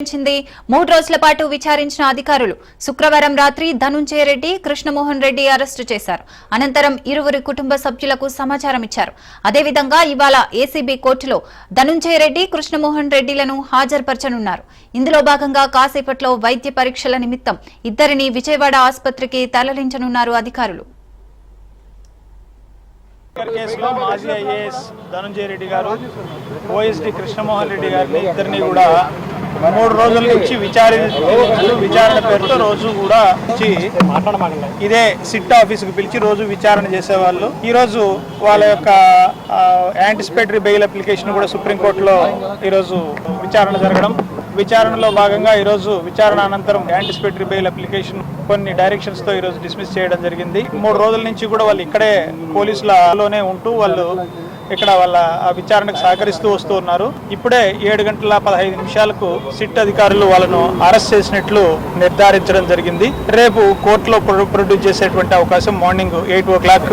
3 రోజుల పాటు విచారించిన అధికారులు శుక్రవారం రాత్రి ధనుంజయ రెడ్డి, కృష్ణమోహన్ రెడ్డి అరెస్టు చేశారు. అనంతరం ఇరువురి కుటుంబ సభ్యులకు సమాచారం ఇచ్చారు. అదేవిధంగా ఇవాళ ఏసీబీ కోర్టులో ధనుంజయ రెడ్డి, కృష్ణమోహన్ రెడ్డిలను హాజరుపరచనున్నారు. ఇందులో భాగంగా కాసేపట్లో వైద్య పరీక్షల నిమిత్తం ఇద్దరిని విజయవాడ ఆసుపత్రికి తరలించనున్నారు అధికారులు. కేసులో మాజీ ఐఏఎస్ ధనుంజయ రెడ్డి గారు, ఓఎస్డీ కృష్ణమోహన్ రెడ్డి గారిని ఇద్దరిని కూడా 3 రోజుల నుంచి విచారణ పేరుతో రోజు కూడా ఇదే సిట్ ఆఫీసుకు పిలిచి రోజు విచారణ చేసేవాళ్ళు. ఈ రోజు వాళ్ళ యొక్క యాంటిసిపేటరీ బెయిల్ అప్లికేషన్ కూడా సుప్రీంకోర్టులో ఈరోజు విచారణ జరగడం, విచారణలో భాగంగా ఈరోజు విచారణ అనంతరం యాంటిసిపేటరీ బెయిల్ అప్లికేషన్ కొన్ని డైరెక్షన్స్ తో ఈరోజు డిస్మిస్ చేయడం జరిగింది. 3 రోజుల నుంచి కూడా వాళ్ళు ఇక్కడే పోలీసులలోనే ఉంటూ వాళ్ళు ఇక్కడ వాళ్ళ విచారణకు సహకరిస్తూ వస్తూ ఉన్నారు. ఇప్పుడే 7:15 సిట్ అధికారులు వాళ్ళను అరెస్ట్ చేసినట్లు నిర్ధారించడం జరిగింది. రేపు కోర్టులో ప్రొడ్యూస్ చేసేటువంటి అవకాశం మార్నింగ్ 8 o'clock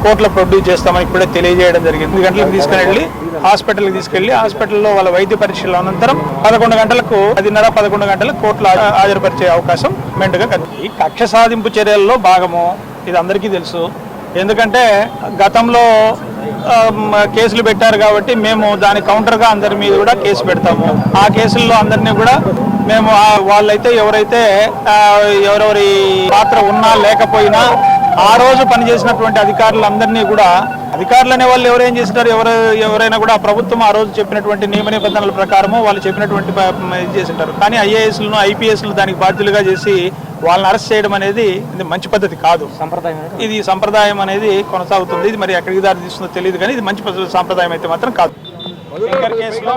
కోర్టులో ప్రొడ్యూస్ చేస్తామని ఇప్పుడే తెలియజేయడం జరిగింది. 10 గంటలకు తీసుకెళ్లి హాస్పిటల్కి తీసుకెళ్లి హాస్పిటల్లో వాళ్ళ వైద్య పరీక్షల అనంతరం 11 గంటలకు 10:30-11 గంటలకు కోర్టులో హాజరుపరిచే అవకాశం మెండుగా కనిపిస్తుంది. ఈ కక్ష సాధింపు చర్యల్లో భాగము ఇది అందరికీ తెలుసు. ఎందుకంటే గతంలో కేసులు పెట్టారు కాబట్టి మేము దాని కౌంటర్గా అందరి మీద కూడా కేసు పెడతాము. ఆ కేసుల్లో అందరినీ కూడా మేము వాళ్ళైతే ఎవరెవరి పాత్ర ఉన్నా లేకపోయినా ఆ రోజు పనిచేసినటువంటి అధికారులందరినీ కూడా, అధికారులు అనే వాళ్ళు ఎవరేం చేసినారు, ఎవరైనా కూడా ప్రభుత్వం ఆ రోజు చెప్పినటువంటి నియమ నిబంధనల ప్రకారము వాళ్ళు చెప్పినటువంటి ఇది చేసింటారు. కానీ ఐఏఎస్లను ఐపీఎస్లు దానికి బాధ్యులుగా చేసి వాళ్ళని అరెస్ట్ చేయడం అనేది ఇది మంచి పద్ధతి కాదు. ఇది సంప్రదాయం అనేది కొనసాగుతుంది. ఇది మరి ఎక్కడికి దారి తీస్తుందో తెలియదు, కానీ ఇది మంచి సంప్రదాయం అయితే మాత్రం కాదు. కేసులో